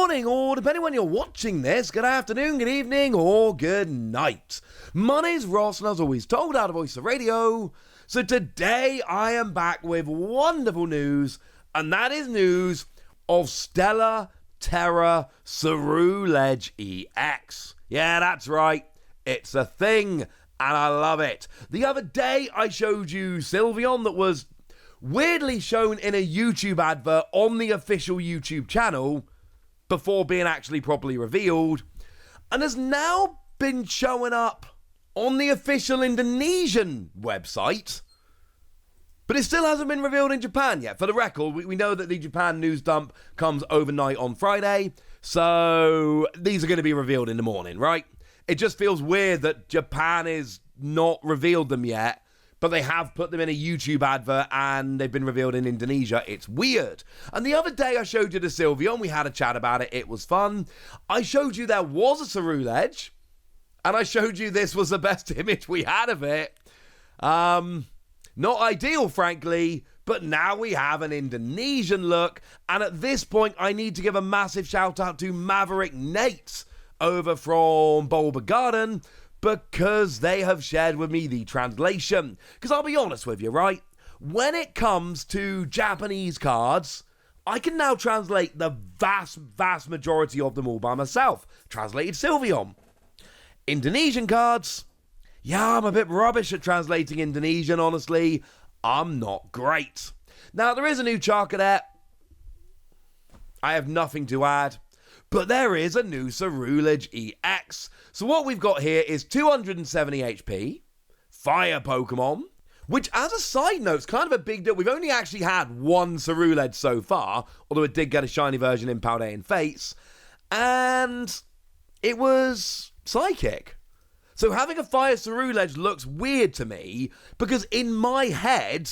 morning, or depending when you're watching this, good afternoon, good evening, or good night. My name's Ross, and as always told, out of Voice of Radio. So today I am back with wonderful news, and that is news of Stella, Tera, Ceruledge EX. Yeah, that's right. It's a thing, and I love it. The other day I showed you Sylveon that was weirdly shown in a YouTube advert on the official YouTube channel before being actually properly revealed, and has now been showing up on the official Indonesian website, but it still hasn't been revealed in Japan yet. For the record, we know that the Japan news dump comes overnight on Friday, so these are going to be revealed in the morning, right? It just feels weird that Japan is not revealed them yet, but they have put them in a YouTube advert and they've been revealed in Indonesia. It's weird. And the other day I showed you the Sylveon. We had a chat about it. It was fun. I showed you there was a Ceruledge, and I showed you this was the best image we had of it. Not ideal, frankly, but now we have an Indonesian look. And at this point, I need to give a massive shout out to Maverick Nate over from Bulba Garden, because they have shared with me the translation. Because I'll be honest with you, right? When it comes to Japanese cards, I can now translate the vast majority of them all by myself. Translated Sylveon. Indonesian cards, yeah, I'm a bit rubbish at translating Indonesian, honestly. I'm not great. Now, there is a new Charcadet. I have nothing to add. But there is a new Ceruledge EX. So what we've got here is 270 HP, Fire Pokemon, which as a side note is kind of a big deal. We've only actually had one Ceruledge so far, although it did get a shiny version in Paldean Fates, and it was Psychic. So having a Fire Ceruledge looks weird to me, because in my head,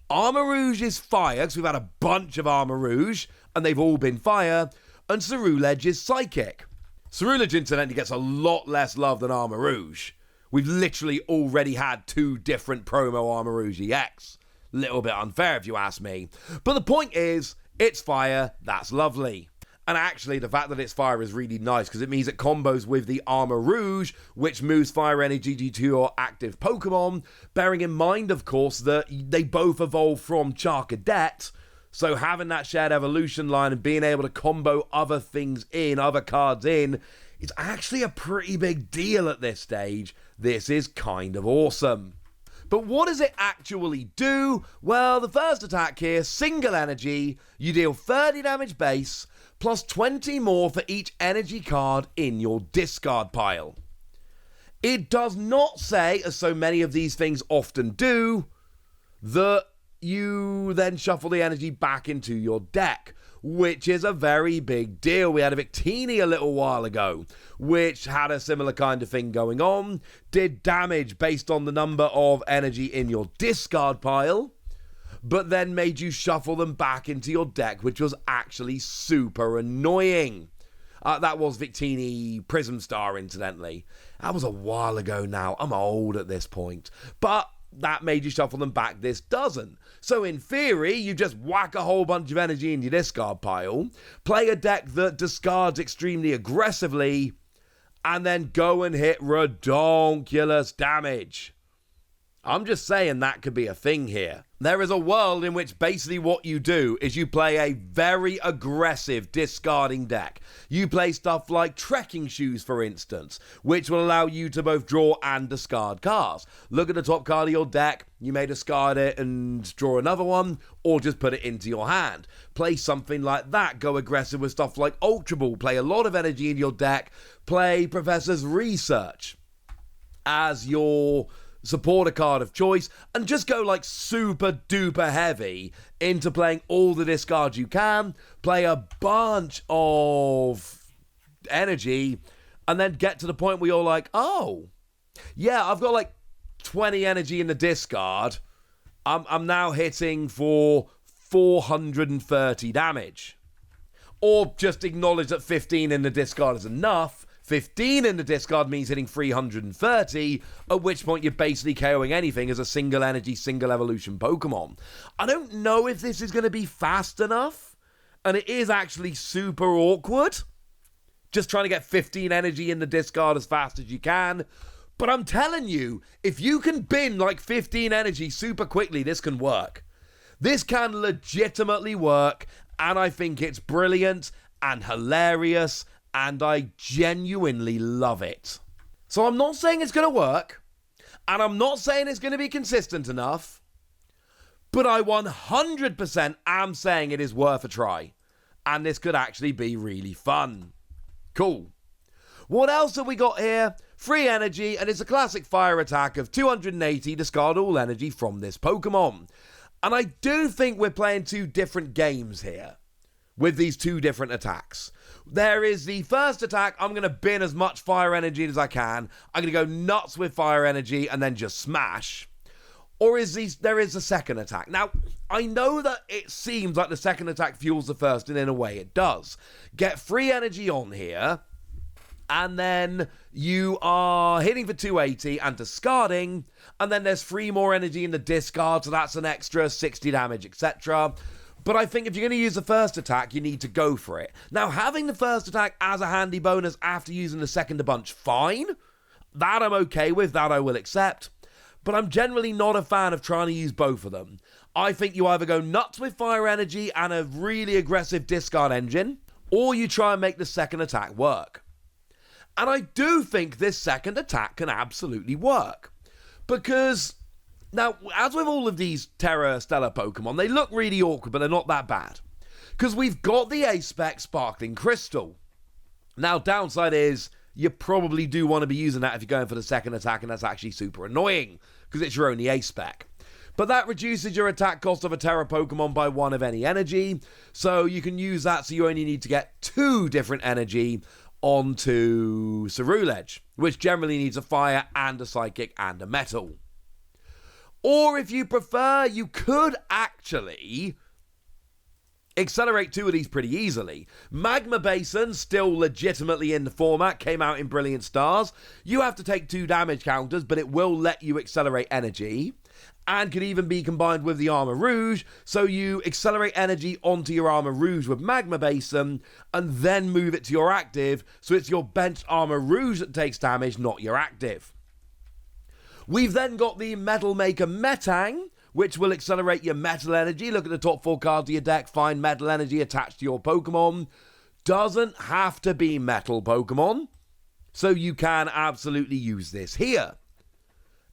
Armarouge is Fire, because we've had a bunch of Armarouge, and they've all been Fire, and Ceruledge is Psychic. Ceruledge, incidentally, gets a lot less love than Armarouge. We've literally already had two different promo Armarouge EX. Little bit unfair if you ask me. But the point is, it's Fire, that's lovely. And actually, the fact that it's Fire is really nice, because it means it combos with the Armarouge, which moves Fire Energy to your active Pokemon, bearing in mind, of course, that they both evolve from Charcadet. So having that shared evolution line and being able to combo other things in, other cards in, it's actually a pretty big deal at this stage. This is kind of awesome. But what does it actually do? Well, the first attack here, single energy, you deal 30 damage base, plus 20 more for each energy card in your discard pile. It does not say, as so many of these things often do, that you then shuffle the energy back into your deck, which is a very big deal. We had a Victini a little while ago, which had a similar kind of thing going on, did damage based on the number of energy in your discard pile, but then made you shuffle them back into your deck, which was actually super annoying. That was Victini Prism Star, incidentally. That was a while ago now. I'm old at this point. But that made you shuffle them back. This doesn't. So in theory, you just whack a whole bunch of energy in your discard pile, play a deck that discards extremely aggressively, and then go and hit redonkulous damage. I'm just saying that could be a thing here. There is a world in which basically what you do is you play a very aggressive discarding deck. You play stuff like Trekking Shoes, for instance, which will allow you to both draw and discard cards. Look at the top card of your deck, you may discard it and draw another one, or just put it into your hand. Play something like that. Go aggressive with stuff like Ultra Ball. Play a lot of energy in your deck. Play Professor's Research as your supporter card of choice, and just go like super duper heavy into playing all the discards you can, play a bunch of energy, and then get to the point where you're like, oh, yeah, I've got like 20 energy in the discard. I'm now hitting for 430 damage. Or just acknowledge that 15 in the discard is enough. 15 in the discard means hitting 330, at which point you're basically KOing anything as a single energy, single evolution Pokemon. I don't know if this is going to be fast enough, and it is actually super awkward. just trying to get 15 energy in the discard as fast as you can. But I'm telling you, if you can bin like 15 energy super quickly, this can work. This can legitimately work, and I think it's brilliant and hilarious, and I genuinely love it. So I'm not saying it's going to work, and I'm not saying it's going to be consistent enough, but I 100% am saying it is worth a try, and this could actually be really fun. Cool. What else have we got here? Free energy, and it's a classic fire attack of 280, discard all energy from this Pokemon. And I do think we're playing two different games here with these two different attacks. There is the first attack, I'm going to bin as much fire energy as I can. I'm going to go nuts with fire energy and then just smash. Or there is a second attack. Now, I know that it seems like the second attack fuels the first, and in a way it does. Get free energy on here, and then you are hitting for 280 and discarding, and then there's 3 more energy in the discard, so that's an extra 60 damage, etc. But I think if you're going to use the first attack, you need to go for it. Now, having the first attack as a handy bonus after using the second a bunch, fine. That I'm okay with, that I will accept. But I'm generally not a fan of trying to use both of them. I think you either go nuts with fire energy and a really aggressive discard engine, or you try and make the second attack work. And I do think this second attack can absolutely work. Because, now, as with all of these Tera, Stella Pokemon, they look really awkward, but they're not that bad. Because we've got the A-Spec Sparkling Crystal. Now, downside is, you probably do want to be using that if you're going for the second attack, and that's actually super annoying, because it's your only A-Spec. But that reduces your attack cost of a Tera Pokemon by 1 of any energy, so you can use that so you only need to get 2 different energy onto Ceruledge, which generally needs a fire and a psychic and a metal. Or if you prefer, you could actually accelerate 2 of these pretty easily. Magma Basin, still legitimately in the format, came out in Brilliant Stars. You have to take 2 damage counters, but it will let you accelerate energy, and could even be combined with the Armor Rouge, so you accelerate energy onto your Armor Rouge with Magma Basin, and then move it to your active, so it's your bench Armor Rouge that takes damage, not your active. We've then got the Metal Maker Metang, which will accelerate your metal energy. Look at the top 4 cards of your deck, find metal energy attached to your Pokemon. Doesn't have to be metal Pokemon, so you can absolutely use this here.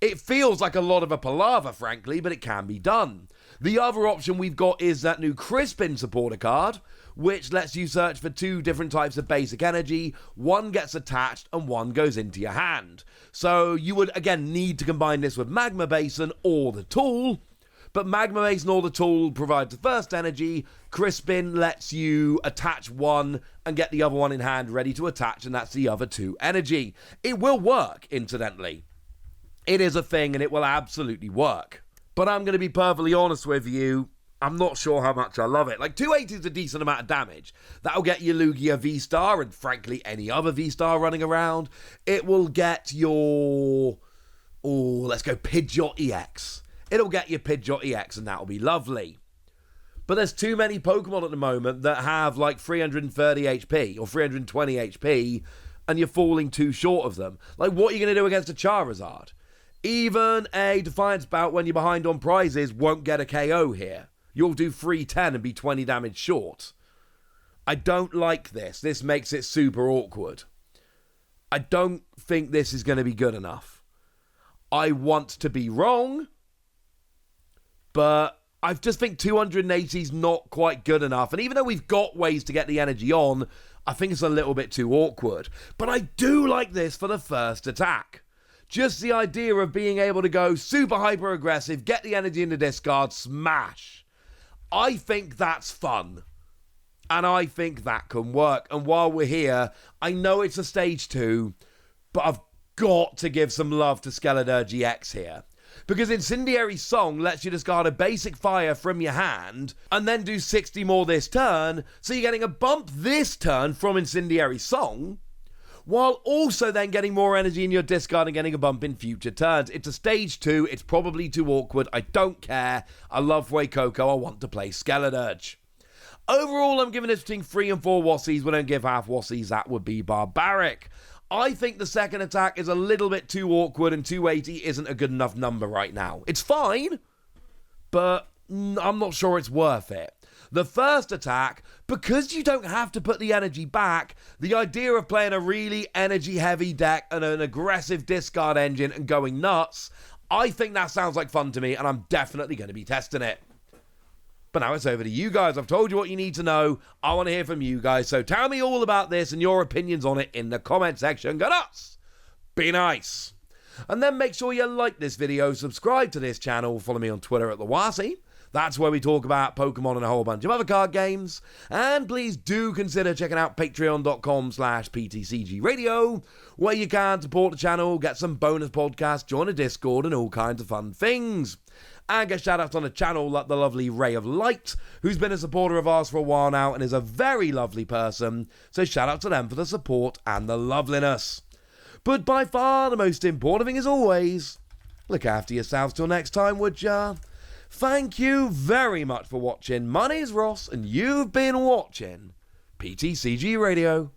It feels like a lot of a palaver, frankly, but it can be done. The other option we've got is that new Crispin supporter card, which lets you search for 2 different types of basic energy. 1 gets attached and 1 goes into your hand. So you would, again, need to combine this with Magma Basin or the Tool. But Magma Basin or the Tool provides the first energy. Crispin lets you attach 1 and get the other 1 in hand ready to attach, and that's the other 2 energy. It will work, incidentally. It is a thing, and it will absolutely work. But I'm going to be perfectly honest with you, I'm not sure how much I love it. Like, 280 is a decent amount of damage. That'll get your Lugia V-Star, and frankly, any other V-Star running around. It will get your... let's go Pidgeot EX. It'll get your Pidgeot EX, and that'll be lovely. But there's too many Pokemon at the moment that have, like, 330 HP, or 320 HP, and you're falling too short of them. Like, what are you going to do against a Charizard? Even a Defiance bout when you're behind on prizes won't get a KO here. You'll do 310 and be 20 damage short. I don't like this. This makes it super awkward. I don't think this is going to be good enough. I want to be wrong, but I just think 280 is not quite good enough. And even though we've got ways to get the energy on, I think it's a little bit too awkward. But I do like this for the first attack. Just the idea of being able to go super hyper aggressive, get the energy in the discard, smash. I think that's fun. And I think that can work. And while we're here, I know it's a stage 2, but I've got to give some love to Ceruledge EX here. Because Incendiary Song lets you discard a basic fire from your hand and then do 60 more this turn, so you're getting a bump this turn from Incendiary Song, while also then getting more energy in your discard and getting a bump in future turns. It's a stage 2, it's probably too awkward, I don't care, I love Fuecoco, I want to play Ceruledge. Overall, I'm giving it between 3 and 4 Wassies. We don't give half Wassies. That would be barbaric. I think the second attack is a little bit too awkward, and 280 isn't a good enough number right now. It's fine, but I'm not sure it's worth it. The first attack, because you don't have to put the energy back, the idea of playing a really energy-heavy deck and an aggressive discard engine and going nuts, I think that sounds like fun to me, and I'm definitely going to be testing it. But now it's over to you guys. I've told you what you need to know. I want to hear from you guys. So tell me all about this and your opinions on it in the comment section. Go nuts! Be nice. And then make sure you like this video, subscribe to this channel, follow me on Twitter at @TheWassie. That's where we talk about Pokemon and a whole bunch of other card games. And please do consider checking out patreon.com/PTCG Radio, where you can support the channel, get some bonus podcasts, join a Discord, and all kinds of fun things. And get shout-outs on the channel like the lovely Ray of Light, who's been a supporter of ours for a while now and is a very lovely person. So shout-out to them for the support and the loveliness. But by far the most important thing is always, look after yourselves till next time, would ya? Thank you very much for watching. My name's Ross, and you've been watching PTCG Radio.